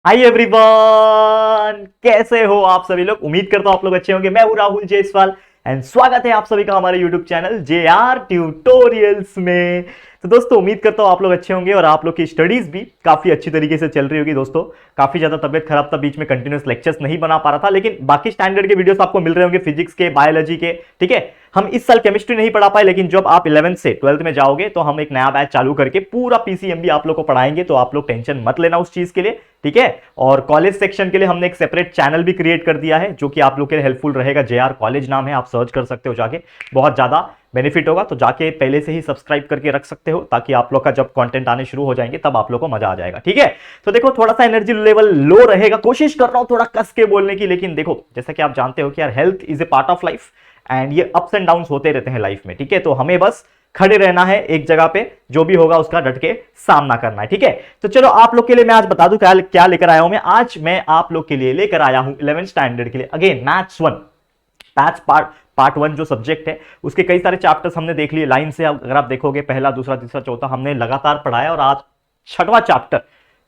Hi everyone, कैसे हो आप सभी लोग। उम्मीद करता हूं आप लोग अच्छे होंगे। मैं हूं राहुल जायसवाल एंड स्वागत है आप सभी का हमारे यूट्यूब चैनल JR ट्यूटोरियल्स में। तो दोस्तों उम्मीद करता हूं आप लोग अच्छे होंगे और आप लोग की स्टडीज भी काफी अच्छी तरीके से चल रही होगी। दोस्तों काफी ज्यादा तबियत खराब था, बीच में कंटिन्यूस लेक्चर्स नहीं बना पा रहा था, लेकिन बाकी स्टैंडर्ड के वीडियोस आपको मिल रहे होंगे, फिजिक्स के, बायोलॉजी के। ठीक है, हम इस साल केमिस्ट्री नहीं पढ़ा पाए, लेकिन जब आप 11th से 12th में जाओगे तो हम एक नया बैच चालू करके पूरा PCM आप लोग को पढ़ाएंगे। तो आप लोग टेंशन मत लेना उस चीज के लिए, ठीक है। और कॉलेज सेक्शन के लिए हमने एक सेपरेट चैनल भी क्रिएट कर दिया है, जो कि आप लोग के लिए हेल्पफुल रहेगा। JR कॉलेज नाम है, आप सर्च कर सकते हो जाके, बहुत ज्यादा बेनिफिट होगा। तो जाके पहले से ही सब्सक्राइब करके रख सकते हो, ताकि आप लोग का जब कंटेंट आने शुरू हो जाएंगे तब आप लोग को मजा आ जाएगा। ठीक है, तो देखो थोड़ा सा एनर्जी लेवल लो रहेगा, कोशिश कर रहा हूं थोड़ा कस के बोलने की, लेकिन देखो जैसा कि आप जानते हो कि यार health is a part of life and ये अप्स एंड डाउन्स होते रहते हैं लाइफ में। ठीक है, तो हमें बस खड़े रहना है एक जगह पे, जो भी होगा उसका डट के सामना करना है। ठीक है, तो चलो आप लोग के लिए मैं आज बता दूं क्या लेकर आया हूं मैं। आज मैं आप लोग के लिए लेकर आया हूं 11th स्टैंडर्ड के लिए अगेन मैथ्स 1। मैथ्स पार्ट 1 जो सब्जेक्ट है उसके कई सारे चैप्टर्स हमने देख लिए लाइन से। अगर आप देखोगे पहला, दूसरा, तीसरा, चौथा हमने लगातार पढ़ाया, और आज छठवां चैप्टर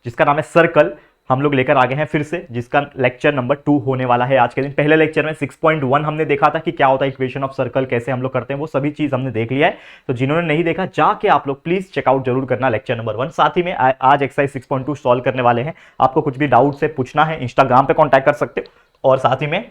जिसका नाम है सर्कल हम लोग लेकर आ गए हैं फिर से, जिसका लेक्चर नंबर 2 होने वाला है आज के दिन। पहले लेक्चर में 6.1 हमने देखा था कि क्या होता है इक्वेशन ऑफ सर्कल, कैसे हम लोग करते हैं, वो सभी चीज हमने देख लिया है। तो जिन्होंने नहीं देखा जाके आप लोग प्लीज चेकआउट जरूर करना लेक्चर नंबर 1। साथ ही में आज एक्सरसाइज 6.2 सॉल्व करने वाले हैं। आपको कुछ भी डाउट से पूछना है इंस्टाग्राम पे कॉन्टैक्ट कर सकते हो, और साथ ही में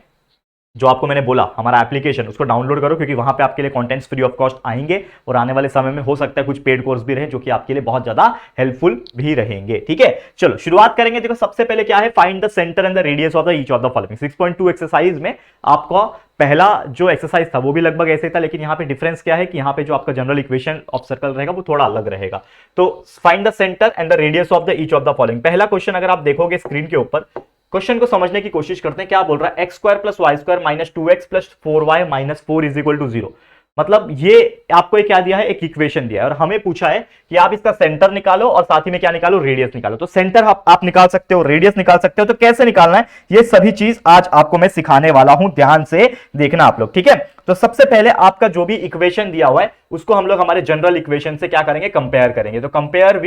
जो आपको मैंने बोला हमारा एप्लीकेशन उसको डाउनलोड करो, क्योंकि वहां पे आपके लिए कंटेंट्स फ्री ऑफ कॉस्ट आएंगे, और आने वाले समय में हो सकता है कुछ पेड कोर्स भी रहे जो कि आपके लिए बहुत ज्यादा हेल्पफुल भी रहेंगे। ठीक है, चलो शुरुआत करेंगे। देखो सबसे पहले क्या है, find the centre and the radius of the each of the following. 6.2 exercise में आपका पहला जो एक्सरसाइज था वो भी लगभग ऐसे था, लेकिन यहां पे डिफरेंस क्या है कि यहां पे जो आपका जनरल इक्वेशन ऑफ सर्कल रहेगा वो थोड़ा अलग रहेगा। तो find the centre and the radius of the each of the following. पहला क्वेश्चन अगर आप देखोगे स्क्रीन के ऊपर, क्वेश्चन को समझने की कोशिश करते हैं। क्या बोल रहा है, X square plus Y square minus 2x plus 4y minus 4 is equal to 0। मतलब ये आपको क्या दिया है, एक इक्वेशन दिया है, और हमें पूछा है कि आप इसका सेंटर निकालो और साथ ही में क्या निकालो, रेडियस निकालो। तो सेंटर आप निकाल सकते हो, रेडियस निकाल सकते हो। तो कैसे निकालना है ये सभी चीज आज आपको मैं सिखाने वाला हूं, ध्यान से देखना आप लोग। ठीक है, तो सबसे पहले आपका जो भी इक्वेशन दिया हुआ है उसको हम लोग हमारे जनरल इक्वेशन से क्या करेंगे, कंपेयर करेंगे। तो कंपेयर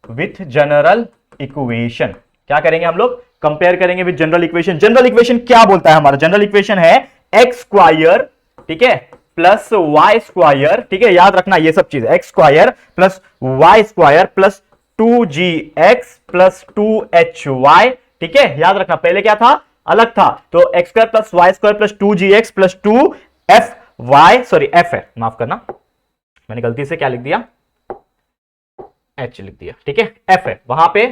विथ जनरल इक्वेशन क्या करेंगे हम लोग, कंपेयर करेंगे with general equation. General equation क्या बोलता है, हमारा जनरल इक्वेशन है एक्स स्क्वायर, ठीक है, प्लस वाई स्क्वायर। ठीक है, याद रखना ये सब चीज, X square plus Y square plus 2gx plus 2hy। ठीक है, याद रखना पहले क्या था, अलग था। तो X square plus Y square plus 2gx plus 2fy, sorry f है, माफ करना मैंने गलती से क्या लिख दिया, h लिख दिया। ठीक है, f है, वहां पे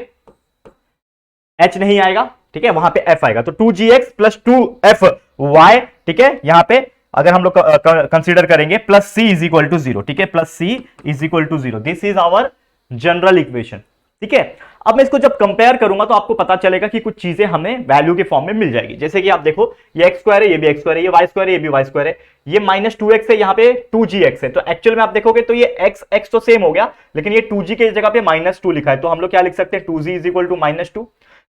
h नहीं आएगा। ठीक है, वहां पे f आएगा। तो 2gx प्लस 2fy। ठीक है, यहां पे अगर हम लोग कंसीडर करेंगे plus c is equal to 0। ठीक है, plus c is equal to 0, this is our general equation. ठीक है, अब मैं इसको जब कंपेयर करूंगा तो आपको पता चलेगा कि कुछ चीजें हमें वैल्यू के फॉर्म में मिल जाएगी। जैसे कि आप देखो ये एक्स स्क्वायर है, ये भी एक्स स्क्वायर है, ये वाई स्क्वायर है, ये भी वाई स्क्वायर है, ये माइनस 2x है, यहाँ पे 2gx है। तो एक्चुअल में आप देखोगे तो ये x तो सेम हो गया, लेकिन ये 2g के जगह पे -2 लिखा है। तो हम लोग क्या लिख सकते हैं, 2g is equal to -2।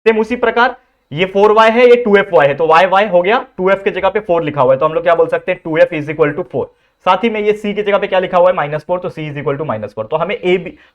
Same उसी प्रकार ये 4y है, ये 2fy है, तो y हो गया, 2f के जगह पे 4 लिखा हुआ है, तो हम लोग क्या बोल सकते हैं, 2f इज इक्वल टू 4। साथ ही में ये c की जगह पे क्या लिखा हुआ है, -4, तो c इज इक्वल टू -4। तो हमें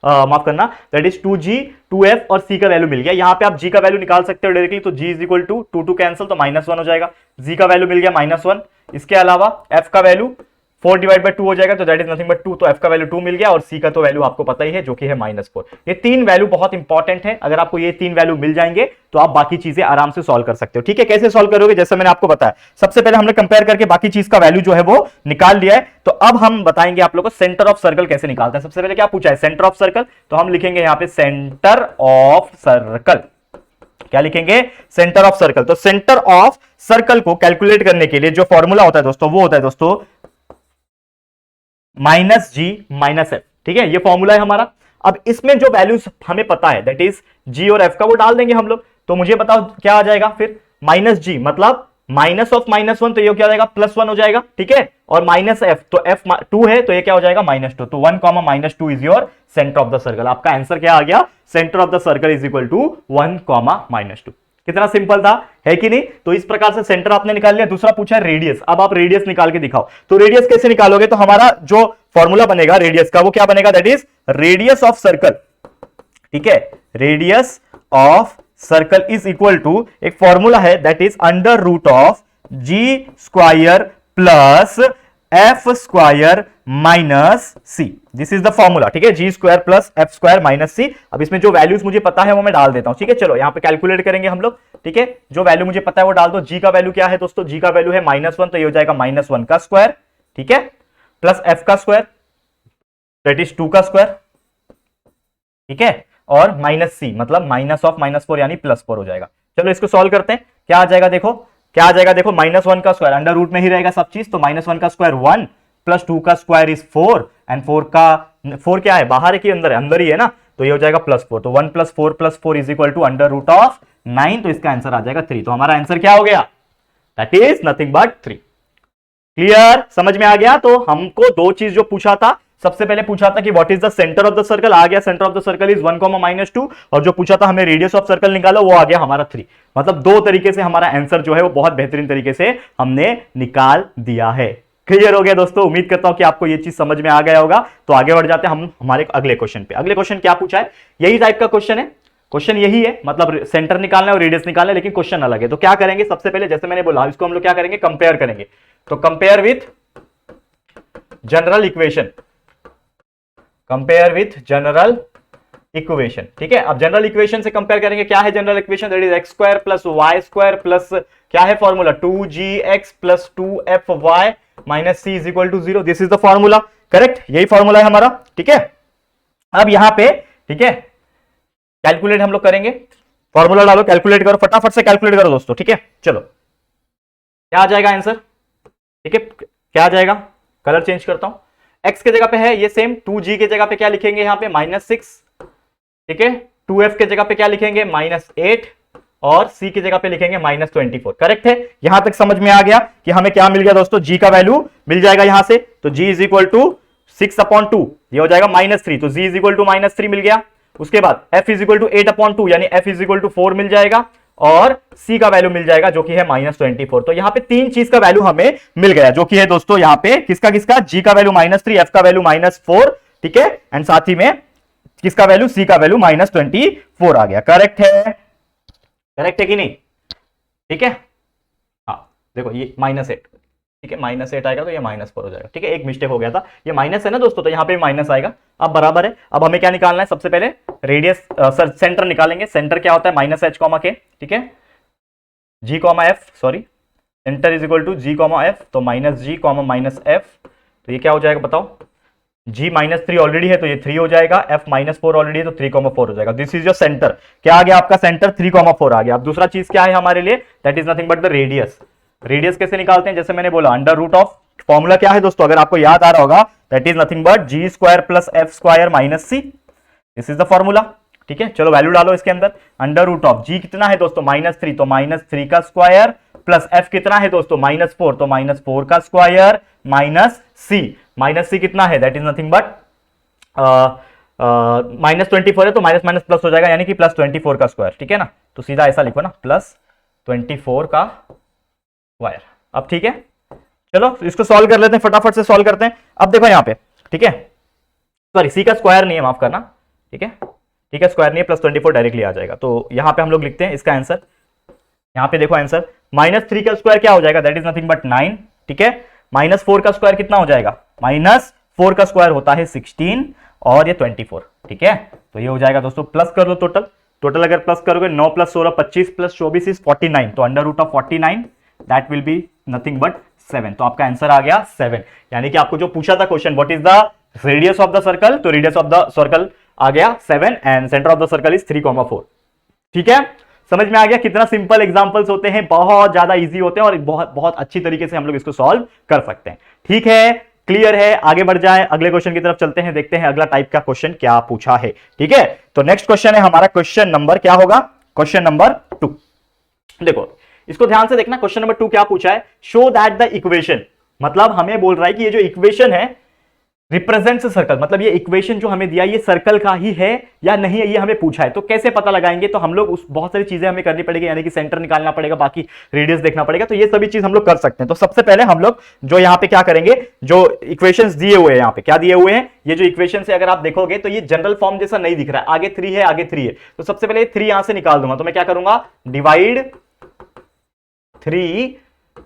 माफ करना, दैट इज 2g 2f और c का वैल्यू मिल गया। यहां पे आप g का वैल्यू निकाल सकते हो डायरेक्टली, तो g is equal to 2 cancel, तो -1 हो जाएगा, g का वैल्यू मिल गया -1। इसके अलावा f का वैल्यू 4 डिवाइड बाय 2 हो जाएगा, तो दैट इज नथिंग बट 2, तो f का वैल्यू 2 मिल गया, और c का तो वैल्यू आपको पता ही है जो कि है -4। ये तीन वैल्यू बहुत इंपॉर्टेंट है, अगर आपको ये तीन वैल्यू मिल जाएंगे तो आप बाकी चीजें आराम से सॉल्व कर सकते हो। ठीक है, कैसे सॉल्व करोगे, जैसे मैंने आपको बताया, सबसे पहले हमने कंपेयर करके बाकी चीज का वैल्यू जो है वो निकाल लिया है। तो अब हम बताएंगे आप लोगों को सेंटर ऑफ सर्कल कैसे निकालते हैं। सबसे पहले क्या पूछा है, सेंटर ऑफ सर्कल, तो हम लिखेंगे यहां पे सेंटर ऑफ सर्कल। क्या लिखेंगे, सेंटर ऑफ सर्कल। तो सेंटर ऑफ सर्कल को कैलकुलेट करने के लिए जो फॉर्मूला होता है दोस्तों, वो होता है दोस्तों -g -f। ठीक है, ये फॉर्मूला है हमारा। अब इसमें जो वैल्यूज हमें पता है, दैट इज g और f का, वो डाल देंगे हम लोग। तो मुझे बताओ क्या आ जाएगा फिर, -g मतलब माइनस ऑफ -1, तो ये क्या हो जाएगा, +1 हो जाएगा। ठीक है, और -f, तो f 2 है, तो ये क्या हो जाएगा, -2। तो 1, -2 is your centre of the circle. आपका आंसर क्या आ गया, centre of the circle is equal to 1, -2। कितना सिंपल था, है कि नहीं। तो इस प्रकार से सेंटर आपने निकाल लिया। दूसरा पूछा है रेडियस, अब आप रेडियस निकाल के दिखाओ। तो रेडियस कैसे निकालोगे, तो हमारा जो फॉर्मूला बनेगा रेडियस का, वो क्या बनेगा, that is radius of circle ठीक है, radius of circle is equal to, एक फॉर्मूला है that is under root of G square plus F square minus C, this is the formula. ठीक है, G square plus F square minus C. अब इसमें जो values मुझे पता है वो मैं डाल देता हूं। ठीक है, चलो यहां पे कैलकुलेट करेंगे हम लोग। ठीक है, जो वैल्यू मुझे पता है वो डाल दो। जी का वैल्यू क्या है दोस्तों, जी का वैल्यू है -1, तो ये हो जाएगा -1 का स्क्वायर, ठीक है, प्लस एफ का स्क्वायर दैट इज 2 का स्क्वायर, ठीक है, और माइनस सी मतलब माइनस ऑफ -4 यानी +4 हो जाएगा। चलो इसको सॉल्व करते हैं, क्या आ जाएगा देखो, क्या आ जाएगा देखो, -1 का स्क्वायर अंडर रूट में ही रहेगा सब चीज, तो -1 का स्क्वायर 1 प्लस 2 का स्क्वायर इज 4 एंड 4 क्या है, बाहर है कि अंदर है, अंदर ही है ना, तो ये हो जाएगा +4, तो 1 + 4 + 4 is equal to under root of 9, तो इसका आंसर आ जाएगा 3। तो हमारा आंसर क्या हो गया, that is nothing but 3। Clear, समझ में आ गया। तो हमको दो चीज जो पूछा था, सबसे पहले पूछा था कि what is the centre of the circle, आ गया centre of the circle is 1, -2, और जो पूछा था हमें रेडियस ऑफ सर्कल निकालो, वो आ गया हमारा 3। मतलब दो तरीके से हमारा आंसर जो है वो बहुत बेहतरीन तरीके से हमने निकाल दिया है। क्लियर हो गया दोस्तों, उम्मीद करता हूं कि आपको ये चीज समझ में आ गया होगा। तो आगे बढ़ जाते हैं हम हमारे अगले क्वेश्चन पे। अगले क्वेश्चन क्या पूछा है, यही टाइप का क्वेश्चन है, क्वेश्चन यही है, मतलब सेंटर निकालना है और रेडियस निकालना है, लेकिन क्वेश्चन अलग है। तो क्या करेंगे, सबसे पहले जैसे मैंने बोला इसको हम लोग क्या करेंगे, कंपेयर करेंगे। तो compare with general equation, compare with general equation, ठीक है। अब जनरल इक्वेशन से कंपेयर करेंगे, क्या है general equation, that is x² + y² plus क्या है formula, 2gx + 2fy - c = 0, this is the formula, correct, यही फॉर्मूला है हमारा, ठीक है। अब यहां पे, ठीक है, कैलकुलेट हम लोग करेंगे, फॉर्मूला डालो, कैलकुलेट करो, फटाफट से कैलकुलेट करो दोस्तों, ठीक है। चलो क्या आ जाएगा आंसर, ठीक है, क्या आ जाएगा, कलर चेंज करता हूं, x के जगह पे है ये सेम, 2g के जगह पे क्या लिखेंगे यहां पे -6, ठीक है, 2f के जगह पे क्या लिखेंगे -8, और c की जगह पे लिखेंगे -24, करेक्ट है। यहां तक समझ में आ गया कि हमें क्या मिल गया दोस्तों, g का वैल्यू मिल जाएगा यहां से, तो g = 6/2, ये हो जाएगा -3, तो g = -3 मिल गया। उसके बाद f = 8/2 यानी f = 4 मिल जाएगा, और c का वैल्यू मिल जाएगा जो कि है -24। तो यहां पे तीन चीज का वैल्यू हमें मिल गया, जो कि है दोस्तों यहां पे किसका किसका, g का वैल्यू -3, f का वैल्यू -4, ठीक है, एंड साथ ही में किसका वैल्यू, c का वैल्यू -24 आ गया। करेक्ट है, करेक्ट है कि नहीं, ठीक है। हाँ देखो ये -8, ठीक है, -8 आएगा तो ये -4 हो जाएगा, ठीक है, एक मिस्टेक हो गया था, ये माइनस है ना दोस्तों, तो यहाँ पे माइनस आएगा, अब बराबर है। अब हमें क्या निकालना है, सबसे पहले रेडियस सेंटर निकालेंगे। सेंटर क्या होता है, -h, k, ठीक है, g, f, sorry, centre is equal to g, f, तो -g, -f, तो ये क्या हो जाएगा बताओ, g -3 ऑलरेडी है तो ये 3 हो जाएगा, f -4 ऑलरेडी है तो 3,4 हो जाएगा। दिस इज योर सेंटर, क्या आ गया आपका सेंटर, 3,4 आ गया। अब दूसरा चीज क्या है हमारे लिए, that is nothing but the radius. Radius कैसे निकालते हैं, जैसे मैंने बोला अंडर रूट ऑफ, फॉर्मूला क्या है दोस्तों, अगर आपको याद आ रहा होगा, that is nothing but g² + f² - c, this is the formula, ठीक है। चलो वैल्यू डालो इसके अंदर, अंडर रूट ऑफ g कितना है दोस्तों -3, तो -3 का स्क्वायर, प्लस f कितना है दोस्तों -4, तो -4 का स्क्वायर, -c कितना है, दैट इज नथिंग बट -24 है तो माइनस माइनस प्लस हो जाएगा, यानी कि +24 का स्क्वायर, ठीक है ना। तो सीधा ऐसा लिखो ना, +24 का स्क्वायर। अब ठीक है, चलो इसको सॉल्व कर लेते हैं, फटाफट से सॉल्व करते हैं। अब देखो यहाँ पे, ठीक है, सॉरी c का स्क्वायर नहीं है, माफ करना, ठीक है, ठीक है, स्क्वायर नहीं है, +24 डायरेक्टली आ जाएगा। तो यहाँ पे हम लोग लिखते हैं इसका आंसर, यहाँ पे देखो आंसर, -3 का स्क्वायर क्या हो जाएगा, दैट इज नथिंग बट 9, ठीक है, -4 का स्क्वायर कितना हो जाएगा, -4 का स्क्वायर होता है 16, और ये 24, ठीक है। तो ये हो जाएगा दोस्तों, प्लस कर लो टोटल, टोटल अगर प्लस करोगे 9 + 16 25 + 24 इज 49, तो under root of 49 that will be nothing but 7, तो आपका आंसर आ गया 7। यानी कि आपको जो पूछा था question, what is the radius of the circle, तो रेडियस ऑफ द सर्कल आ गया 7 and centre of the circle is 3,4, ठीक है। समझ में आ गया कितना सिंपल एग्जांपल्स होते हैं, बहुत ज्यादा इजी होते हैं, और बहुत बहुत अच्छी तरीके से हम लोग इसको सॉल्व कर सकते हैं, ठीक है, क्लियर है। आगे बढ़ जाए, अगले क्वेश्चन की तरफ चलते हैं, देखते हैं अगला टाइप का क्वेश्चन क्या पूछा है, ठीक है। तो नेक्स्ट क्वेश्चन है हमारा, क्वेश्चन नंबर क्या होगा, क्वेश्चन नंबर 2। देखो इसको ध्यान से देखना, क्वेश्चन नंबर 2 क्या पूछा है, शो दैट द इक्वेशन, मतलब हमें बोल रहा है कि ये जो इक्वेशन है रिप्रेजेंट्स सर्कल, मतलब ये इक्वेशन जो हमें दिया ये सर्कल का ही है या नहीं है ये हमें पूछा है। तो कैसे पता लगाएंगे, तो हम लोग उस बहुत सारी चीजें हमें करनी पड़ेगी, यानी कि सेंटर निकालना पड़ेगा, बाकी रेडियस देखना पड़ेगा। तो ये सभी चीज हम लोग कर सकते हैं। तो सबसे पहले हम लोग जो यहाँ पे क्या करेंगे, जो इक्वेशंस दिए हुए हैं, यहाँ पे क्या दिए हुए हैं, ये जो इक्वेशन है अगर आप देखोगे तो ये जनरल फॉर्म जैसा नहीं दिख रहा है, आगे 3 है आगे 3 है। तो सबसे पहले 3 यहां से निकाल दूंगा। तो मैं क्या करूंगा, डिवाइड 3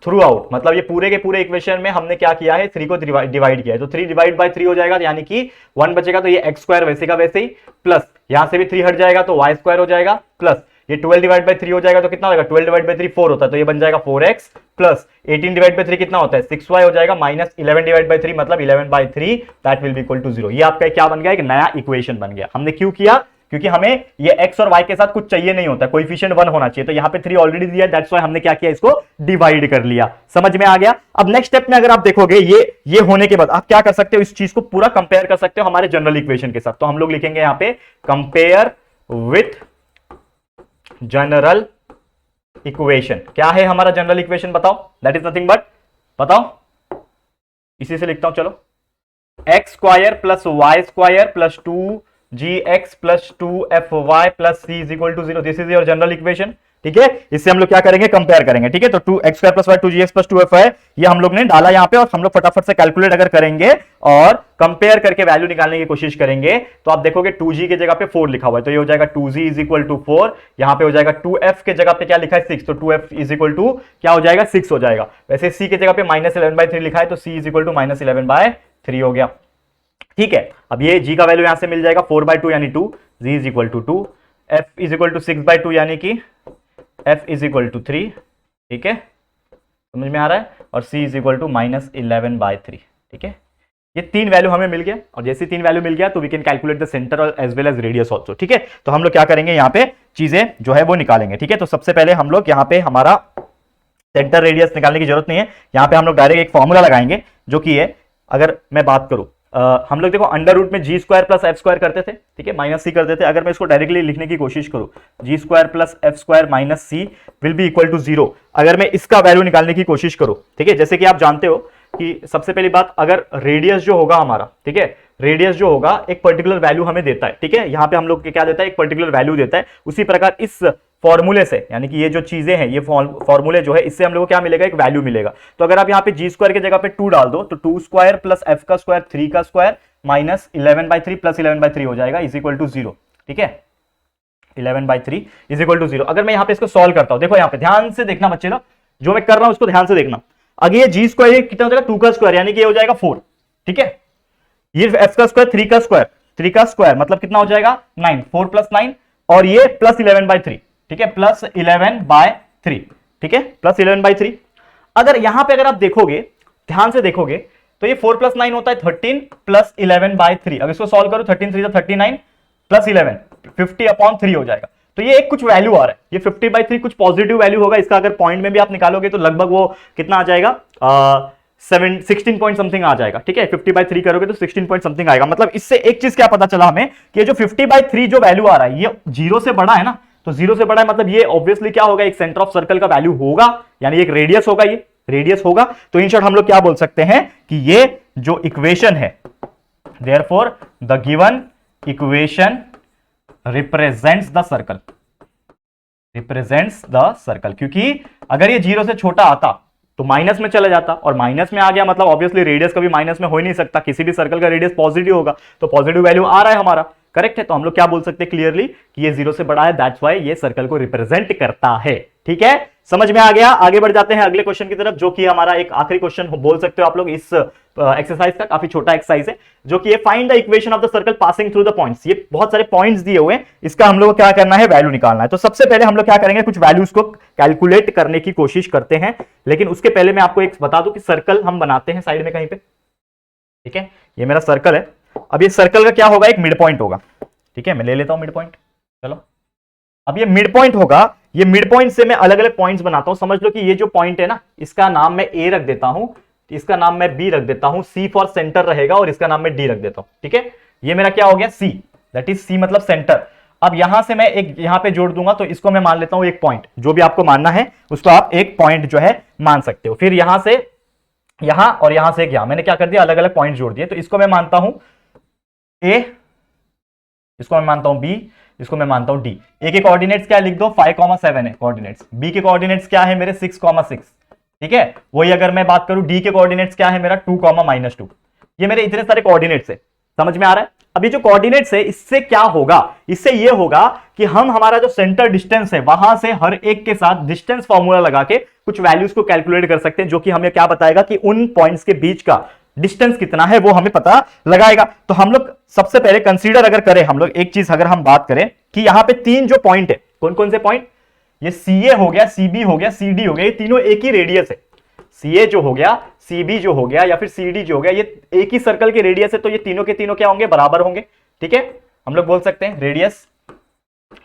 थ्रू आउट, मतलब ये पूरे के पूरे इक्वेशन में हमने क्या किया है, 3 को डिवाइड किया है। तो 3 डिवाइड बाय 3 हो जाएगा, यानी कि 1 बचेगा। तो ये एक्स स्क्वायर वैसे का वैसे ही, प्लस यहां से भी 3 हट जाएगा तो वाई स्क्वायर हो जाएगा, प्लस ये 12 डिवाइड बाय 3 हो जाएगा तो कितना होगा, 12 डिवाइड बाय 3 4 होता है, तो ये बन जाएगा 4x, प्लस 18 डिवाइड बाय 3 कितना होता है, 6y हो जाएगा, माइनस 11 डिवाइड बाय 3 मतलब 11/3 that will be equal to 0। ये आपका क्या बन गया, एक नया इक्वेशन बन गया। हमने क्यों किया, क्योंकि हमें ये x और y के साथ कुछ चाहिए नहीं होता, कोएफिशिएंट 1 होना चाहिए। तो यहां पे 3 ऑलरेडी दिया है, दैट्स व्हाई हमने क्या किया, इसको डिवाइड कर लिया। समझ में आ गया। अब नेक्स्ट स्टेप में अगर आप देखोगे ये होने के बाद आप क्या कर सकते हो, इस चीज को पूरा कंपेयर कर सकते हो हमारे जनरल इक्वेशन के साथ। तो हम लोग लिखेंगे यहां पे कंपेयर विथ जनरल इक्वेशन। क्या है हमारा जनरल इक्वेशन बताओ, दैट इज नथिंग बट, बताओ, इसी से लिखता हूं, चलो, x square plus Y square plus 2gx plus 2fy plus c is equal to 0। This is your general equation. ठीक है, इससे हम लोग क्या करेंगे, कंपेयर करेंगे। ठीक है, तो 2x square plus Y 2gx plus 2fy ये हम लोग ने डाला यहां पे, और हम लोग फटाफट से कैलकुलेट अगर करेंगे और कंपेयर करके वैल्यू निकालने की कोशिश करेंगे तो आप देखोगे 2g की जगह पे 4 लिखा हुआ है, तो ये हो जाएगा 2g इज इक्वल टू 4। यहां पे हो जाएगा 2f के जगह पे क्या लिखा है 6, तो 2f इज इक्वल टू क्या हो जाएगा 6 हो जाएगा। वैसे c के जगह पे -11/3 लिखा है, तो c इज इक्वल टू -11/3 हो गया। ठीक है, अब ये g का वैल्यू यहां से मिल जाएगा 4/2 यानी 2, g is equal to 2, f is equal to 6/2 यानी कि f इज इक्वल टू 3। ठीक है, समझ में आ रहा है, और c इज इक्वल टू -11/3। ठीक है, ये 3 वैल्यू हमें मिल गया, और जैसे 3 वैल्यू मिल गया तो we can calculate the centre as well as radius also. ठीक है, तो हम लोग क्या करेंगे, यहाँ पे चीजें जो है वो निकालेंगे। ठीक है, तो सबसे पहले हम लोग यहाँ पे हमारा सेंटर रेडियस निकालने की जरूरत नहीं है, यहाँ पे हम लोग डायरेक्ट एक फॉर्मूला लगाएंगे जो कि है, अगर मैं बात करूं हम लोग देखो अंडर रूट में जी स्क्वायर प्लस एफ स्क्वायर करते थे, ठीक है, माइनस सी करते थे। अगर मैं इसको डायरेक्टली लिखने की कोशिश करूं, G square plus F square minus C will be equal to 0। अगर मैं इसका वैल्यू निकालने की कोशिश करूं, ठीक है, जैसे कि आप जानते हो कि सबसे पहली बात, अगर रेडियस जो होगा हमारा, ठीक है, रेडियस जो होगा एक पर्टिकुलर वैल्यू हमें देता है। ठीक है, यहां पे हम लोग क्या देता है, एक पर्टिकुलर वैल्यू देता है। उसी प्रकार इस फॉर्मूले से, यानी कि ये जो चीजें हैं, ये फॉर्मूले जो है, इससे हम लोग को क्या मिलेगा, एक वैल्यू मिलेगा। तो अगर आप यहाँ पे जी स्क्वायर की जगह पे 2 डाल दो, तो 2 स्क्वायर प्लस एफ का स्क्वायर 3 का स्क्वायर माइनस 11/3 प्लस 11/3 हो जाएगा, इज इक्वल टू 0। ठीक है, 11/3 इज इक्वल टू 0। अगर मैं यहाँ पे इसको सॉल्व करता हूं, देखो यहाँ पे ध्यान से देखना बच्चे लोग, जो मैं कर रहा हूं उसको ध्यान से देखना। अगर ये जी स्क्वायर कितना हो जाएगा, 2 का स्क्वायर, यानी कि ये हो जाएगा 4। ठीक है, ये एफ का स्क्वायर 3 का स्क्वायर, 3 का स्क्वायर मतलब कितना हो जाएगा 9, 4 प्लस 9, और ये प्लस 11/3। ठीक है, प्लस 11/3। ठीक है, प्लस 11/3। अगर यहां पे अगर आप देखोगे, ध्यान से देखोगे, तो ये 4 प्लस 9 होता है 13 प्लस 11/3। अब इसको सॉल्व करो, 13 3 39 प्लस 11 50/3 हो जाएगा। तो ये एक कुछ वैल्यू आ रहा है, ये 50/3 कुछ पॉजिटिव वैल्यू होगा। इसका अगर पॉइंट में भी आप निकालोगे तो लगभग वो कितना आ जाएगा, 16 पॉइंट समथिंग आ जाएगा। ठीक है, 50/3 करोगे तो 16 पॉइंट समथिंग आएगा। मतलब इससे एक चीज क्या पता चला हमें कि ये जो 50/3 जो वैल्यू आ रहा है, ये 0 से बड़ा है ना, तो 0 से बड़ा है मतलब ये ऑब्वियसली क्या होगा, एक सेंटर ऑफ सर्कल का वैल्यू होगा, यानी एक रेडियस होगा, ये रेडियस होगा। तो इन शॉर्ट हम लोग क्या बोल सकते हैं कि ये जो इक्वेशन है, therefore the given equation represents the circle, represents the circle. क्योंकि अगर ये 0 से छोटा आता तो माइनस में चला जाता, और माइनस में आ गया मतलब ऑब्वियसली रेडियस कभी माइनस में हो ही नहीं सकता, किसी भी सर्कल का रेडियस पॉजिटिव होगा, तो पॉजिटिव वैल्यू आ रहा है हमारा, करेक्ट है। तो हम लोग क्या बोल सकते हैं क्लियरली कि ये 0 से बड़ा है, दैट्स व्हाई ये सर्कल को रिप्रेजेंट करता है। ठीक है, समझ में आ गया। आगे बढ़ जाते हैं अगले क्वेश्चन की तरफ, जो कि हमारा एक आखिरी क्वेश्चन बोल सकते हो आप लोग इस एक्सरसाइज का, काफी छोटा एक्सरसाइज है, जो कि ये find the equation of the circle passing through the points. ये बहुत सारे पॉइंट्स दिए हुए हैं, इसका हम लोग को क्या करना है, वैल्यू निकालना है। तो सबसे पहले हम लोग क्या करेंगे, कुछ वैल्यूज को कैलकुलेट करने की कोशिश करते हैं। लेकिन उसके पहले मैं आपको एक बता दूं कि सर्कल हम बनाते हैं साइड में कहीं पे। ठीक है, ये मेरा सर्कल है। अब ये सर्कल का क्या होगा, एक मिड पॉइंट होगा। ठीक है, मैं ले लेता हूं मिड पॉइंट। चलो, अब ये मिड पॉइंट होगा, ये मिड पॉइंट से मैं अलग अलग पॉइंट्स बनाता हूं। समझ लो कि ये जो पॉइंट है ना, इसका नाम मैं ए रख देता हूं, इसका नाम मैं बी रख देता हूं, सी फॉर सेंटर रहेगा, और इसका नाम मैं डी रख देता हूं। ठीक है, ये मेरा क्या हो गया, सी, दैट इज सी मतलब सेंटर। अब यहां से मैं एक यहां पे जोड़ दूंगा, तो इसको मैं मान लेता हूं एक पॉइंट, जो भी आपको मानना है उसको आप एक पॉइंट जो है मान सकते हो। फिर यहां से यहां और यहां से क्या, मैंने क्या कर दिया, अलग अलग पॉइंट जोड़ दिए। तो इसको मैं मानता हूं ए, इसको मैं मानता हूं बी, इसको मैं मानता हूं डी। ए के कोऑर्डिनेट्स क्या लिख दो, 5,7 है कोऑर्डिनेट्स। बी के कोऑर्डिनेट्स क्या है मेरे, 6,6। ठीक है, वही अगर मैं बात करूं डी के कोऑर्डिनेट्स क्या है मेरा, 2,-2। ये मेरे इतने सारे कोऑर्डिनेट्स है, समझ में आ रहा है। अभी जो कोऑर्डिनेट्स है इससे क्या होगा, इससे ये होगा कि हम हमारा जो सेंटर डिस्टेंस है वहां से हर एक के साथ डिस्टेंस फॉर्मूला लगा के कुछ वैल्यूज को कैलकुलेट कर सकते हैं, जो कि हमें क्या बताएगा कि उन पॉइंट्स के बीच का डिस्टेंस कितना है वो हमें पता लगाएगा। तो हम लोग सबसे पहले कंसीडर अगर करें, हम लोग एक चीज अगर हम बात करें कि यहां पे तीन जो पॉइंट है, कौन कौन से पॉइंट, ये सीए हो गया, सीबी हो गया, सीडी हो गया, ये तीनों एक ही रेडियस है। सीए जो हो गया, सीबी जो हो गया या फिर सीडी जो हो गया, ये एक ही सर्कल के रेडियस है, तो ये तीनों के तीनों क्या होंगे, बराबर होंगे। ठीक है, हम लोग बोल सकते हैं radius,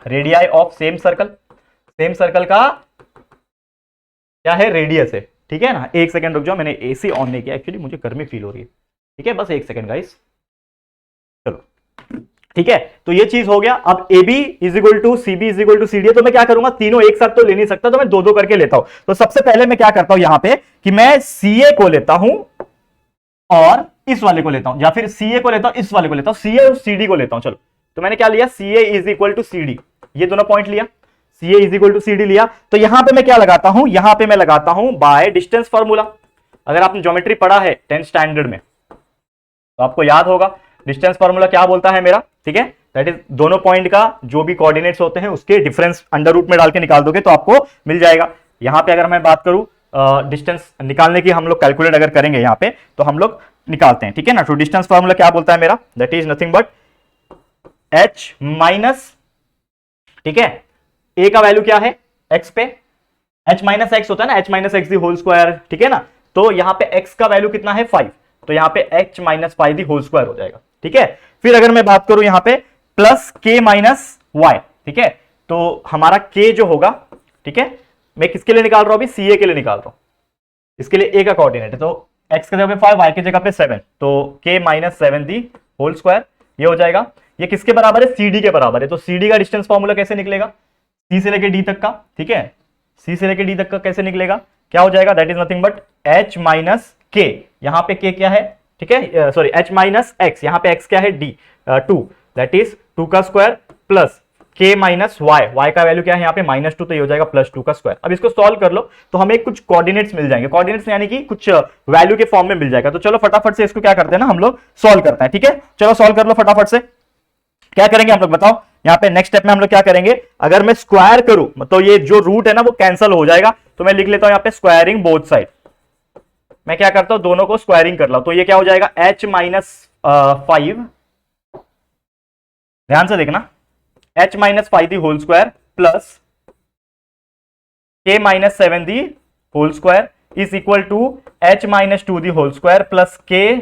radii of same circle, same circle का क्या है, रेडियस है। ठीक है ना, एक सेकंड रुक जाओ, मैंने एसी ऑन नहीं किया, एक्चुअली मुझे गर्मी फील हो रही है। ठीक है, बस एक सेकंड गाइस, चलो ठीक है। तो ये चीज हो गया। अब A B is equal to C B is equal to C D, तो मैं क्या करूंगा, तीनों एक साथ तो ले नहीं सकता, तो मैं दो दो करके लेता हूं। तो सबसे पहले मैं क्या करता हूं यहां पे कि मैं सी ए को लेता हूं और इस वाले को लेता हूं, या फिर सी ए को लेता हूं, इस वाले को लेता हूं, सी ए और सी डी को लेता हूं। चलो, तो मैंने क्या लिया, C A is equal to C D, ये दोनों पॉइंट लिया, C A is equal to C D लिया। तो यहां पे मैं क्या लगाता हूं, यहां पे मैं लगाता हूं बाय डिस्टेंस फॉर्मूला। अगर आपने ज्योमेट्री पढ़ा है 10th स्टैंडर्ड में तो आपको याद होगा डिस्टेंस फॉर्मूला क्या बोलता है मेरा। ठीक है, दैट इज दोनों पॉइंट का जो भी कोऑर्डिनेट्स होते हैं उसके डिफरेंस अंडर रूट में डाल के निकाल दोगे तो आपको मिल जाएगा। यहां पे अगर मैं बात करूं डिस्टेंस निकालने की, हम लोग कैलकुलेट अगर करेंगे यहां पे तो हम लोग निकालते हैं। ठीक है ना, तो डिस्टेंस फॉर्मूला क्या बोलता है मेरा, that is nothing but h minus, ठीक है, a का वैल्यू क्या है x पे, h माइनस एक्स होता है ना, h minus x the whole square. ठीक है ना, तो यहां पे x का वैल्यू कितना है 5, तो यहां पे h minus 5 the whole square हो जाएगा। ठीक है, फिर अगर मैं बात करूं यहां पे प्लस k माइनस वाई, ठीक है, तो हमारा k जो होगा, ठीक है, मैं किसके लिए निकाल रहा हूं अभी, सी ए के लिए निकाल रहा हूं, इसके लिए a का कोऑर्डिनेट है, तो x की जगह पे 5, y की जगह पे 7, तो k minus 7 the whole square, ये हो जाएगा। ये किसके बराबर है, cd के बराबर है। तो cd का डिस्टेंस फॉर्मूला कैसे निकलेगा, c से लेके d तक का, ठीक है, c से लेके d तक का कैसे निकलेगा, क्या हो जाएगा, that is nothing but h minus k, यहां पे k क्या है, ठीक है, सॉरी h माइनस x, यहां पे x क्या है d 2, दैट इज 2 का square plus k minus y, y का वैल्यू क्या है यहाँ पे -2, तो ये हो जाएगा +2 का स्क्वायर। अब इसको सॉल्व कर लो तो हमें कुछ कोऑर्डिनेट्स मिल जाएंगे, कोऑर्डिनेट्स यानी कि कुछ वैल्यू के फॉर्म में मिल जाएगा। तो चलो फटाफट से इसको क्या करते हैं ना, हम लोग सॉल्व करते हैं। ठीक है, चलो सॉल्व कर लो फटाफट से। क्या करेंगे हम लोग बताओ, यहाँ पे नेक्स्ट स्टेप में हम लोग क्या करेंगे, अगर मैं स्क्वायर करूं तो ये जो रूट है ना वो कैंसिल हो जाएगा, तो मैं लिख लेता हूं यहाँ पे स्क्वायरिंग बोथ साइड। मैं क्या करता हूं, दोनों को स्क्वायरिंग कर ला, तो ये क्या हो जाएगा h माइनस 5, ध्यान से देखना, h minus 5 the whole square plus k minus 7 the whole square is equal to h minus 2 the whole square plus k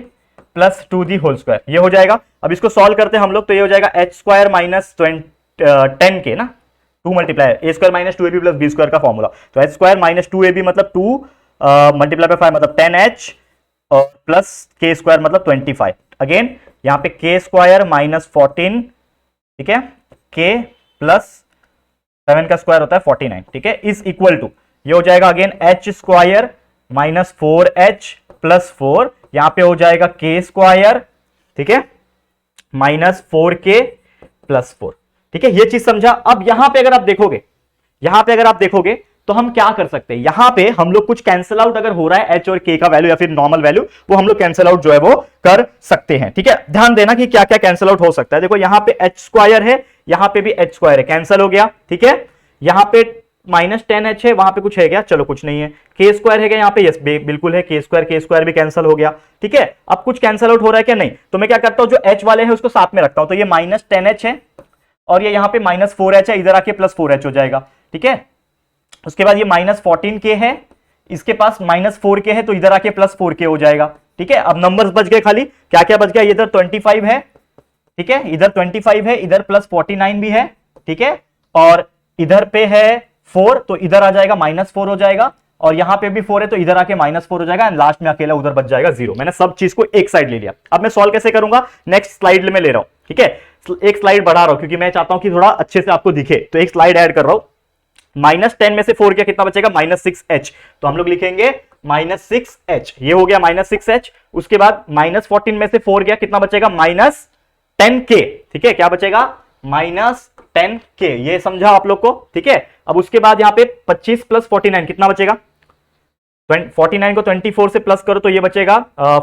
plus 2 the whole square, ये हो जाएगा। अब इसको सॉल्व करते हैं हम लोग, तो ये हो जाएगा h स्क्वायर माइनस 10k ना, 2 multiply a square minus 2ab plus b square का फॉर्मूला, तो h स्क्वायर माइनस 2ab मतलब 2 मल्टीप्लाई बाय 5 मतलब 10h और प्लस k स्क्वायर मतलब 25। अगेन यहाँ पे k स्क्वायर माइनस 14, ठीक है, k प्लस 7 का स्क्वायर होता है 49, ठीक है, इज इक्वल टू, ये हो जाएगा again h square minus 4h plus 4, यहां पे हो जाएगा k स्क्वायर, ठीक है, माइनस 4k प्लस 4। ठीक है, ये चीज समझा। अब यहां पे अगर आप देखोगे, यहां पे अगर आप देखोगे तो हम क्या कर सकते हैं, यहां पे हम लोग कुछ कैंसिल आउट अगर हो रहा है h और k का वैल्यू या फिर नॉर्मल वैल्यू, वो हम लोग कैंसिल आउट जो है वो कर सकते हैं। ठीक है, ध्यान देना कि क्या क्या कैंसिल आउट हो सकता है। देखो यहां पे h स्क्वायर है, यहां पे भी h स्क्वायर है, कैंसिल हो गया। ठीक है, यहां पे माइनस 10h है, वहां पे कुछ है क्या, चलो कुछ नहीं है। k स्क्वायर है क्या यहाँ पे, यस बिल्कुल है, k स्क्वायर भी कैंसिल हो गया। ठीक है, अब कुछ कैंसिल आउट हो रहा है क्या, नहीं, तो मैं क्या करता हूं, जो h वाले हैं उसको साथ में रखता हूं, तो ये माइनस 10h है और ये यहाँ पे माइनस 4h है, इधर आके प्लस 4h हो जाएगा। ठीक है, उसके बाद ये माइनस 14k है, इसके पास माइनस 4k है, तो इधर आके प्लस 4k हो जाएगा। ठीक है, अब नंबर्स बच गए खाली, क्या क्या बच गया, इधर 25 है, ठीक है, इधर 25 है, इधर प्लस 49 भी है, ठीक है, और इधर पे है 4, तो इधर आ जाएगा -4 हो जाएगा, और यहां पे भी 4 है तो इधर आके -4 हो जाएगा, एंड लास्ट में अकेला उधर बच जाएगा 0। मैंने सब चीज को एक साइड ले लिया। अब मैं सॉल्व कैसे करूंगा, नेक्स्ट स्लाइड में ले रहा हूं। ठीक है, एक स्लाइड बढ़ा रहा हूं क्योंकि मैं चाहता हूं कि थोड़ा अच्छे से आपको दिखे, तो एक स्लाइड ऐड कर रहा हूं। -10 में से 4 क्या कितना बचेगा, -6h, तो हम लोग लिखेंगे -6h, ये हो गया -6h। उसके बाद -14 में से 4 गया, कितना बचेगा? -10k। ठीक है, क्या बचेगा? -10k। ये समझा आप लोग को? ठीक है, अब उसके बाद यहां पे 25 + 49 कितना बचेगा? 49 को 24 से प्लस करो तो ये बचेगा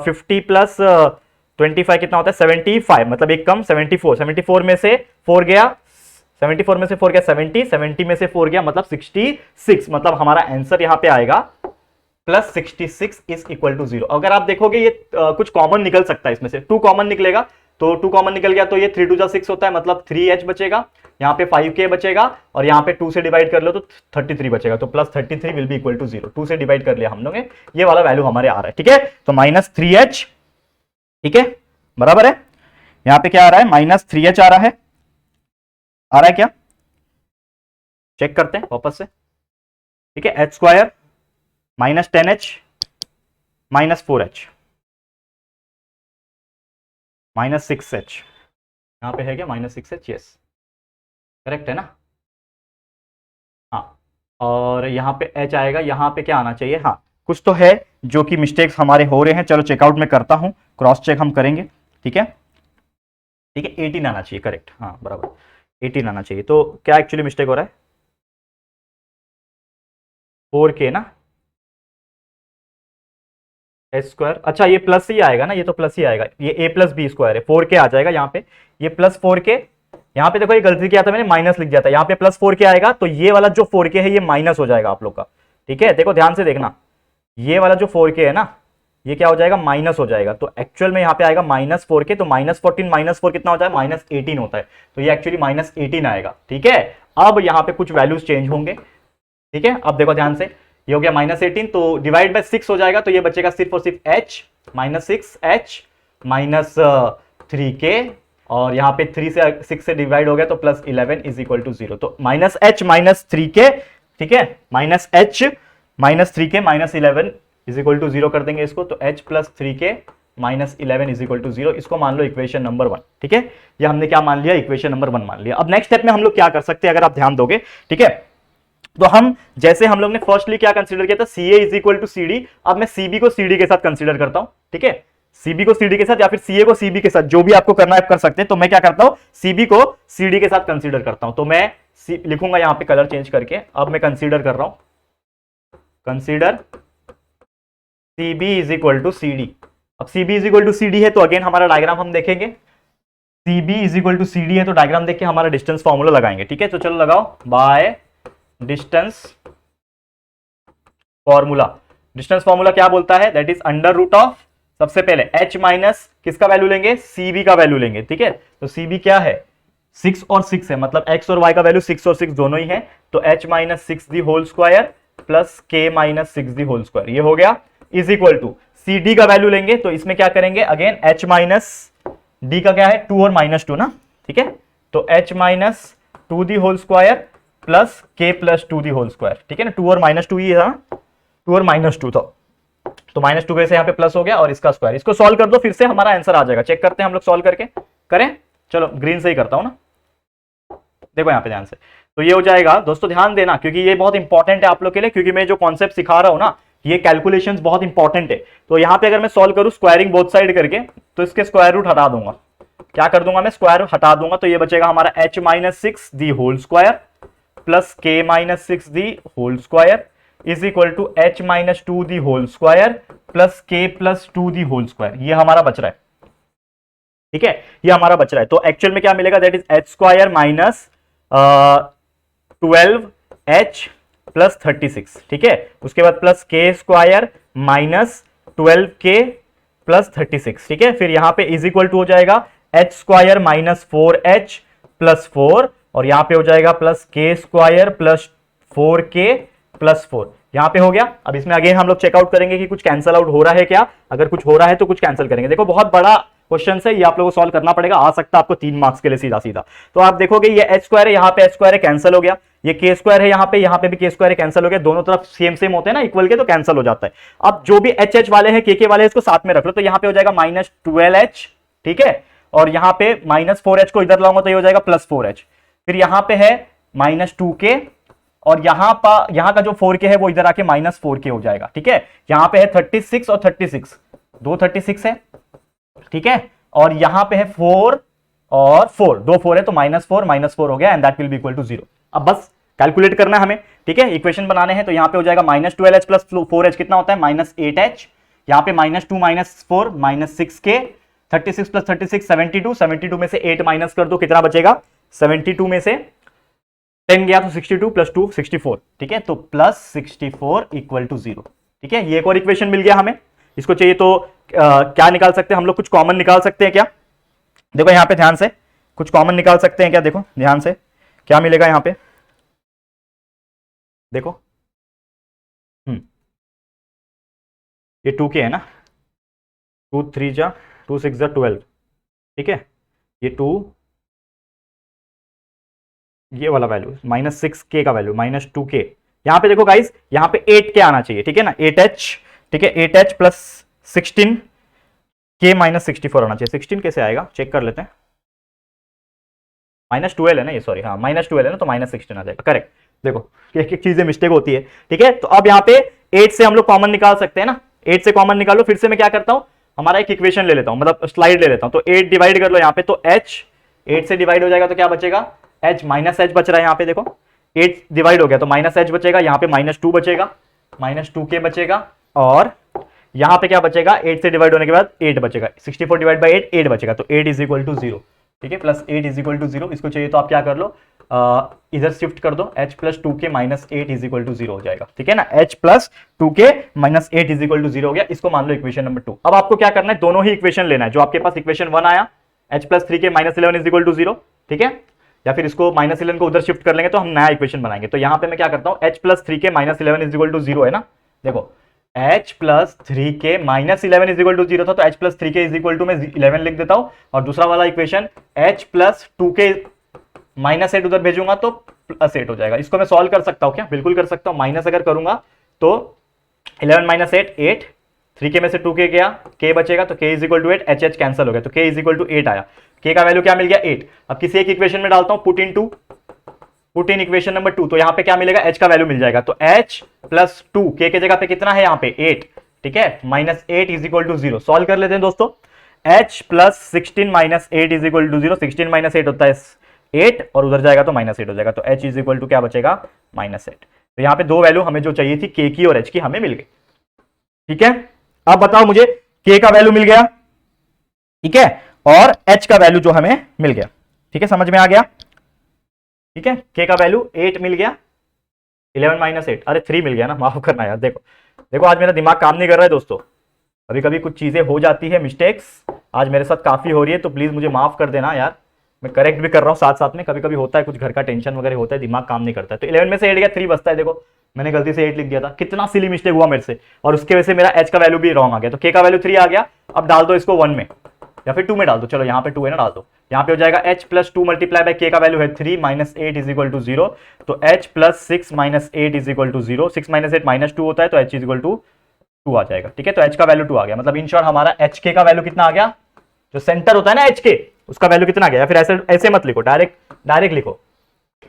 50 + 25 कितना होता है? 75, मतलब एक कम 74। 74 में से 4 गया, 74 में से 4 गया 70, 70 में से 4 गया मतलब 66, मतलब हमारा आंसर यहां पे आएगा +66 इज इक्वल टू 0। अगर आप देखोगे ये कुछ कॉमन निकल सकता है, इसमें से 2 कॉमन निकलेगा, तो 2 कॉमन निकल गया तो ये 3 2 6 होता है, मतलब 3h बचेगा, यहाँ पे 5k बचेगा, और यहाँ पे 2 से डिवाइड कर लो तो 33 बचेगा, तो +33 विल बी इक्वल टू 0। 2 से डिवाइड कर लिया हम लोग ने, ये वाला वैल्यू हमारे आ रहा है। ठीक है, तो -3h, ठीक है, बराबर है। यहाँ पे क्या आ रहा है? -3h आ रहा है क्या? चेक करते हैं वापस से। ठीक है, h² -10h -4h -6h, यहां पे है क्या? -6h, यस करेक्ट है ना? हाँ, और यहां पे h आएगा, यहां पे क्या आना चाहिए? हाँ, कुछ तो है जो कि मिस्टेक्स हमारे हो रहे हैं। चलो चेकआउट में करता हूं, क्रॉस चेक हम करेंगे। ठीक है, ठीक है, 18 आना चाहिए, करेक्ट, हाँ बराबर 18 आना चाहिए। तो क्या एक्चुअली मिस्टेक हो रहा है? 4k ना, h², अच्छा ये प्लस ही आएगा ना, ये तो प्लस ही आएगा, ये a + b² है, 4k आ जाएगा यहाँ पे, ये +4k। यहाँ पे देखो ये गलती किया था मैंने, माइनस लिख दिया था, यहाँ पे +4k आएगा, तो ये वाला जो 4k है ये माइनस हो जाएगा आप लोग का। ठीक है, देखो ध्यान से देखना, ये वाला जो 4k है ना, ये क्या हो जाएगा? माइनस हो जाएगा, तो एक्चुअल में यहाँ पे आएगा -4k, तो -14 -4 कितना होता है? -18 होता है, तो ये एक्चुअली -18 आएगा। ठीक है, अब यहाँ पे कुछ वैल्यूज चेंज होंगे। ठीक है, अब देखो ध्यान से, ये हो गया -18, तो डिवाइड बाय 6 हो जाएगा, तो ये बचेगा सिर्फ और सिर्फ h, -6h -3k, और यहाँ पे 3 से 6 से डिवाइड हो गया तो +11 इज इक्वल टू 0। तो -h -3k, ठीक है, -h -3k -11 is equal to 0 कर देंगे इसको, तो h + 3k -11 is equal to 0, इसको मान लो इक्वेशन नंबर 1। ठीक है, ये हमने क्या मान लिया? इक्वेशन नंबर 1 मान लिया। अब नेक्स्ट स्टेप में हम लोग क्या कर सकते हैं, अगर आप ध्यान दोगे। ठीक है, तो हम जैसे हम लोग ने फर्स्टली क्या कंसीडर किया था? CA is equal to CD, अब मैं CB को CD के साथ कंसीडर करता हूं। ठीक है, CB को CD के साथ, या फिर CA को CB के साथ, जो भी आपको करना है आप कर सकते हैं। तो मैं क्या करता हूं? CB को CD के साथ कंसीडर करता हूं, तो मैं लिखूंगा यहां पे कलर चेंज करके, अब मैं कंसीडर कर रहा हूं, consider CB is equal to CD। अब CB is equal to CD है, तो अगेन हमारा डायग्राम हम देखेंगे, CB is equal to CD है, तो डायग्राम देख के हमारा डिस्टेंस फॉर्मूला लगाएंगे। ठीक है, तो चलो लगाओ, by distance formula. Distance formula क्या बोलता है? दैट इज √, सबसे पहले h माइनस किसका वैल्यू लेंगे? CB का वैल्यू लेंगे। ठीक है, तो CB क्या है? 6 और 6 है, मतलब x और y का वैल्यू 6 और 6 दोनों ही है, तो h - 6d² plus k - 6d², ये हो गया, इज इक्वल टू CD का वैल्यू लेंगे, तो इसमें क्या करेंगे? अगेन h - d का क्या है? 2 और -2 ना। ठीक है, तो h - 2d² plus k + 2d²। ठीक है ना, 2 और -2 ही था, 2 और -2 था, तो -2 वैसे यहाँ पे प्लस हो गया, और इसका स्क्वायर, इसको सॉल्व कर दो, फिर से हमारा आंसर आ जाएगा। चेक करते हैं हम लोग, सॉल्व करके करें। चलो ग्रीन से ही करता हूं ना, देखो यहाँ पे ध्यान से, तो ये हो जाएगा। दोस्तों ध्यान देना, क्योंकि ये बहुत इंपॉर्टेंट है आप लोग के लिए, क्योंकि मैं जो कॉन्सेप्ट सिखा रहा हूं ना, ये कैलकुलेशंस बहुत इंपॉर्टेंट है। तो यहाँ पे अगर मैं सॉल्व करूं स्क्वायरिंग बोथ साइड करके, तो इसके स्क्वायर रूट हटा दूंगा। क्या कर दूंगा मैं? स्क्वायर रूट हटा दूंगा, तो ये बचेगा हमारा h - 6d² plus k - 6d² is equal to h - 2d² plus k + 2d², ये हमारा बच रहा है। ठीक है, ये हमारा बच रहा है, तो एक्चुअल में क्या मिलेगा? That is h² - 12h plus 36। ठीक है, उसके बाद प्लस k² - 12k प्लस 36। ठीक है, फिर यहां पे इज इक्वल टू हो जाएगा h² - 4h प्लस 4, और यहां पे हो जाएगा plus k² plus 4k plus 4, यहां पे हो गया। अब इसमें अगेन हम लोग चेकआउट करेंगे कि कुछ कैंसल आउट हो रहा है क्या, अगर कुछ हो रहा है तो कुछ कैंसिल करेंगे। देखो बहुत बड़ा क्वेश्चन है ये, आप लोगों को सॉल्व करना पड़ेगा, आ सकता है आपको 3 मार्क्स के लिए सीधा सीधा। तो आप देखोगे ये h² है, यहाँ पे h² है, कैंसिल हो गया, ये k² है, यहाँ पे भी k² है, कैंसिल हो गया, दोनों तरफ सेम सेम होते हैं ना, इक्वल के, तो कैंसिल हो जाता है। अब जो भी h वाले हैं, k वाले हैं, इसको साथ में रख लो, तो यहाँ पे हो जाएगा -12h। ठीक है, और यहाँ पे -4h को इधर लाऊंगा तो ये हो जाएगा +4h, फिर यहाँ पे है -2k, और यहाँ का जो 4k है वो इधर आके -4k हो जाएगा, ठीक है। यहाँ पे है 36 और 36, दो 36 है, ठीक है, और यहाँ पे है 4 और 4, दो 4 है, तो -4 हो गया, and that will be equal to 0। अब बस कैलकुलेट करना है हमें, ठीक है, इक्वेशन बनाने हैं। तो यहाँ पे हो जाएगा -12h प्लस 4h कितना होता है, -8h, यहाँ पे -2 -4 -6k, 36 प्लस 36 72, 72 में से 8 माइनस कर दो, कितना बचेगा, 72 में से 10 गया तो 62 प्लस 2 64, ठीक है, तो +64 इक्वल टू 0, ठीक है। ये एक और इक्वेशन मिल गया हमें। इसको चाहिए तो क्या निकाल सकते हैं हम लोग, कुछ कॉमन निकाल सकते हैं क्या, देखो यहाँ पे ध्यान से कुछ कॉमन निकाल सकते हैं क्या, देखो ध्यान से क्या मिलेगा यहाँ पे, देखो ये 2k है ना, 2 3 जा 2 6 जा 12, ठीक है, ये 2, ये वाला वैल्यू -6k का वैल्यू -2k, यहाँ पे देखो गाइस, यहाँ पे 8k आना चाहिए, ठीक है ना, 8h, ठीक है, 8h प्लस 16k -64 आना चाहिए। 16 कैसे आएगा, चेक कर लेते हैं, -12 है ना ये, सॉरी, हाँ -12 है ना, तो -16 आ जाएगा, करेक्ट। देखो एक एक चीजें मिस्टेक होती है, ठीक है। तो अब यहाँ पे 8 से हम लोग कॉमन निकाल सकते हैं ना, 8 से कॉमन निकालो। फिर से मैं क्या करता हूं, हमारा एक इक्वेशन ले लेता हूं, मतलब स्लाइड ले लेता हूं, तो 8 डिवाइड कर लो यहाँ पे, तो h 8 से डिवाइड हो जाएगा तो क्या बचेगा, h -h बच रहा है यहाँ पे, देखो 8 डिवाइड हो गया तो -h बचेगा, यहाँ पे -2 बचेगा, -2k बचेगा, और यहाँ पे क्या बचेगा, 8 से डिवाइड होने के बाद 8 बचेगा, 64 डिवाइड बाई 8 8 बचेगा, तो 8 इज इक्वल टू 0, ठीक है, +8 इज इक्वल टू 0। इसको चाहिए तो आप क्या कर लो, इधर शिफ्ट कर दो, h plus 2k -8 is equal to 0 हो जाएगा, ठीक है ना, h plus 2k -8 is equal to 0 हो गया। इसको मान लो इक्वेशन नंबर 2। अब आपको क्या करना है, दोनों ही इक्वेशन लेना है, जो आपके पास इक्वेशन 1 आया, h plus 3k -11 is equal to 0, ठीक है, या फिर इसको -11 को उधर शिफ्ट कर लेंगे तो हम नया इक्वेशन बनाएंगे। तो यहाँ पे मैं क्या करता हूँ, h plus 3k -11 is equal to 0 है ना, देखो h plus 3k -11 is equal to 0 था, तो h plus 3k is equal to मैं 11 लिख देता हूं, और दूसरा वाला इक्वेशन h प्लस 2k -8 उधर भेजूंगा तो +8 हो जाएगा। इसको मैं सॉल्व कर सकता हूं क्या, बिल्कुल कर सकता हूं। माइनस अगर करूंगा तो 11 - 8 8, 3k में से 2k गया, k बचेगा, तो k is equal to 8, h cancel हो गया, तो k इज इक्वल टू 8 आया, k का वैल्यू क्या मिल गया, 8। अब किसी एक इक्वेशन में डालता हूं, पुट इन इक्वेशन नंबर 2, तो यहां पे क्या मिलेगा, h का वैल्यू मिल जाएगा, तो h प्लस 2, k के जगह पे कितना है यहाँ पे 8, ठीक है, -8 इज इक्वल टू 0। सॉल्व कर लेते हैं दोस्तों, h plus 16 -8 is equal to 0, 16 - 8 होता है 8, और उधर जाएगा तो -8 हो जाएगा, तो h इज इक्वल टू क्या बचेगा, -8। तो यहाँ पे दो वैल्यू हमें जो चाहिए थी, k की और h की, हमें मिल गई, ठीक है। अब बताओ मुझे, k का वैल्यू मिल गया, ठीक है, और h का वैल्यू जो हमें मिल गया, ठीक है, समझ में आ गया, ठीक है, k का वैल्यू 8 मिल गया, 11 - 8, अरे 3 मिल गया ना, माफ करना यार, देखो देखो आज मेरा दिमाग काम नहीं कर रहा है दोस्तों, कभी कभी कुछ चीजें हो जाती है, मिस्टेक्स आज मेरे साथ काफी हो रही है, तो प्लीज मुझे माफ कर देना यार, मैं करेक्ट भी कर रहा हूँ साथ साथ में, कभी कभी होता है कुछ घर का टेंशन वगैरह होता है, दिमाग काम नहीं करता है। तो 11 में से 8 गया, 3 बचता है, देखो मैंने गलती से 8 लिख दिया था, कितना सिली मिस्टेक हुआ मेरे से, और उसके वजह से मेरा h का वैल्यू भी रॉन्ग आ गया, तो k का वैल्यू 3 आ गया। अब डाल दो इसको 1 में या फिर 2 में डाल दो, चलो यहाँ पे 2 है ना, डाल दो, यहाँ पे हो जाएगा h plus 2 multiply by k का वैल्यू है 3 -8 इज इक्वल टू 0, तो h plus 6 -8 is equal to 0, 6 - 8 -2 होता है, तो h इज इक्वल टू 2 आ जाएगा, ठीक है, तो h का वैल्यू 2 आ गया, मतलब इन शॉर्ट हमारा hk का वैल्यू कितना आ गया, जो सेंटर होता है ना hk, उसका वैल्यू कितना आ गया, या फिर ऐसे ऐसे मत लिखो, डायरेक्ट लिखो,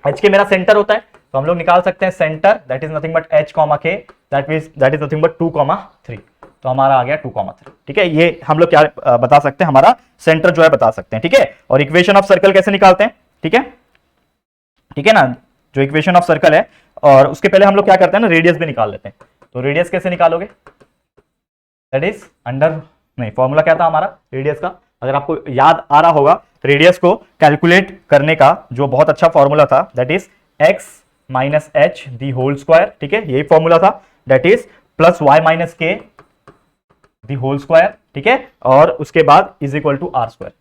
hk मेरा सेंटर होता है, तो हम लोग निकाल सकते हैं centre, that is nothing but h, k, that is nothing but 2, 3, तो हमारा आ गया 2, 3, ठीक है। ये हम लोग क्या बता सकते हैं, हमारा सेंटर जो है बता सकते हैं, ठीक है। और इक्वेशन ऑफ सर्कल कैसे निकालते हैं, ठीक है ना, जो इक्वेशन ऑफ सर्कल है, और उसके पहले हम लोग क्या करते हैं ना, रेडियस भी निकाल लेते हैं। तो रेडियस कैसे निकालोगे, दैट इज फॉर्मूला क्या था हमारा रेडियस का, अगर आपको याद आ रहा होगा, रेडियस को कैलकुलेट करने का जो बहुत अच्छा फॉर्मूला था, that is x minus h the whole square, ठीक है, यही फॉर्मूला था, that is plus y minus k the whole square, ठीक है, और उसके बाद is equal to r square,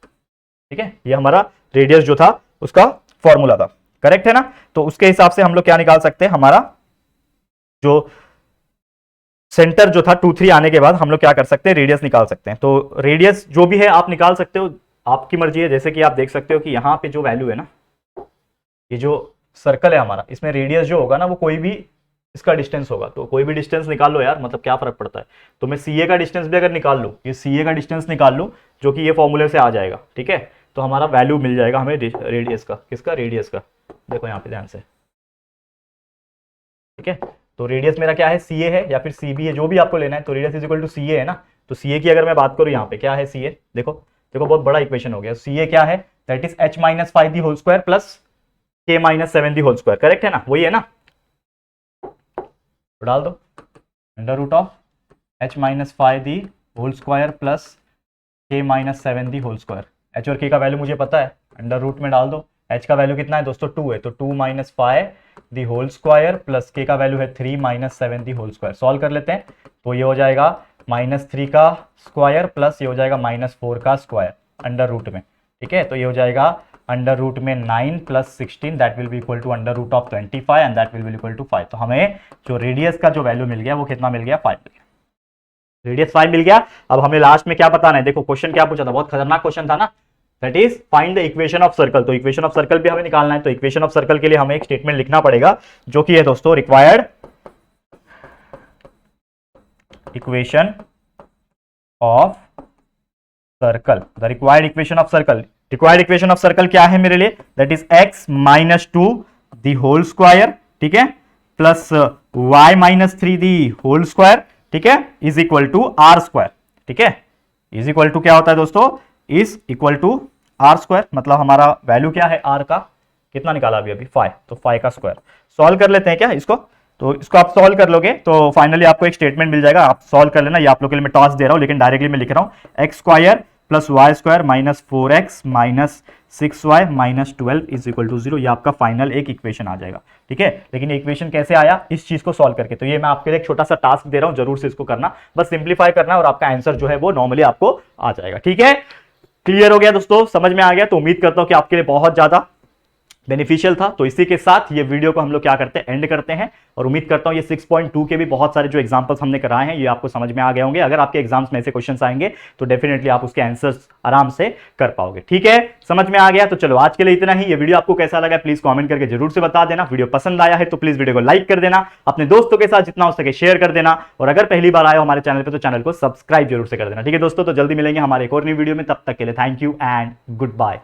ठीक है, ये हमारा रेडियस जो था उसका फॉर्मूला था, करेक्ट है ना। तो उसके हिसाब से हम लोग क्या निकाल सकते हैं, हमारा जो सेंटर जो था 2, 3 आने के बाद हम लोग क्या कर सकते हैं, रेडियस निकाल सकते हैं। तो रेडियस जो भी है आप निकाल सकते हो, आपकी मर्जी है, जैसे कि आप देख सकते हो कि यहाँ पे जो वैल्यू है ना, ये जो सर्कल है हमारा, इसमें रेडियस जो होगा ना, वो कोई भी इसका डिस्टेंस होगा, तो कोई भी डिस्टेंस निकाल लो यार, मतलब क्या फर्क पड़ता है। तो मैं CA का डिस्टेंस भी अगर निकाल लूँ, ये CA का डिस्टेंस निकाल लूँ, जो कि ये फॉर्मूले से आ जाएगा, ठीक है, तो हमारा वैल्यू मिल जाएगा हमें रेडियस का, किसका, रेडियस का, देखो यहाँ पे ध्यान से, ठीक है। तो रेडियस मेरा क्या है, सी ए है या फिर सी बी है, जो भी आपको लेना है। तो रेडियस इज इक्वल टू सी ए है ना, तो सी ए की अगर मैं बात करूं यहाँ पे क्या है सी ए, देखो देखो बहुत बड़ा इक्वेशन हो गया। सी ए क्या है, that is H minus 5 the whole square plus K minus 7 the whole square, correct है ना, वही है ना। तो डाल दो under root of H minus 5 the whole square plus K minus 7 the whole square. H और के का वैल्यू मुझे पता है, अंडर रूट में डाल दो। एच का वैल्यू कितना है दोस्तों, 2 है, तो 2 minus 5 the whole square plus k का वैल्यू है 3 minus 7 the whole square. Solve कर लेते हैं, तो ये हो जाएगा -3 का स्क्वायर प्लस ये हो जाएगा -4 का स्क्वायर अंडर रूट में। ठीक है, तो ये हो जाएगा अंडर रूट में 9 plus 16 that will be equal to under root of 25 and that will be equal to 5। तो हमें जो रेडियस का जो वैल्यू मिल गया वो कितना मिल गया, 5 मिल गया। रेडियस 5 मिल गया। अब हमें लास्ट में क्या बताना है, देखो क्वेश्चन क्या पूछा था, बहुत खतरनाक क्वेश्चन था ना, that is find the equation of circle. तो इक्वेशन ऑफ सर्कल भी हमें निकालना है। तो इक्वेशन ऑफ सर्कल के लिए हमें एक स्टेटमेंट लिखना पड़ेगा जो कि है दोस्तों required equation of circle. The required equation of circle, required equation of circle क्या है मेरे लिए, that is x minus 2 the whole square, ठीक है, plus y minus 3 the whole square, ठीक है, is equal to r square. ठीक है, इज इक्वल टू क्या होता है दोस्तों, is equal to r square, मतलब हमारा वैल्यू क्या है आर का, कितना निकाला अभी 5, तो 5 का स्क्वायर। सॉल्व कर लेते हैं क्या इसको, तो इसको आप सॉल्व कर लोगे तो फाइनली आपको एक स्टेटमेंट मिल जाएगा, आप सॉल्व कर लेना। ये आप लोग के लिए मैं टॉस दे रहा हूं, लेकिन डायरेक्टली मैं लिख रहा हूं x square plus Y square minus 4x minus 6y minus 12 is equal to 0। ये आपका फाइनल एक इक्वेशन आ जाएगा। ठीक है, लेकिन ये इक्वेशन कैसे आया, इस चीज को सॉल्व करके। तो ये मैं आपके लिए एक छोटा सा टास्क दे रहा हूं, जरूर से इसको करना, बस सिंप्लीफाई करना है और आपका आंसर जो है वो नॉर्मली आपको आ जाएगा। ठीक है, क्लियर हो गया दोस्तों, समझ में आ गया। तो उम्मीद करता हूं कि आपके लिए बहुत ज्यादा बेनिफिशियल था। तो इसी के साथ ये वीडियो को हम लोग क्या करते हैं, एंड करते हैं। और उम्मीद करता हूं ये 6.2 के भी बहुत सारे जो एग्जांपल्स हमने कराए हैं ये आपको समझ में आ गए होंगे। अगर आपके एग्जाम्स में ऐसे क्वेश्चंस आएंगे तो डेफिनेटली आप उसके आंसर्स आराम से कर पाओगे। ठीक है, समझ में आ गया। तो चलो आज के लिए इतना ही। ये वीडियो आपको कैसा लगा प्लीज कमेंट करके जरूर से बता देना। वीडियो पसंद आया है तो प्लीज वीडियो को लाइक कर देना, अपने दोस्तों के साथ जितना हो सके शेयर कर देना, और अगर पहली बार आए हो हमारे चैनल पर तो चैनल को सब्सक्राइब जरूर से कर देना। ठीक है दोस्तों, तो जल्दी मिलेंगे हमारे एक और नई वीडियो में, तब तक के लिए thank you and good bye.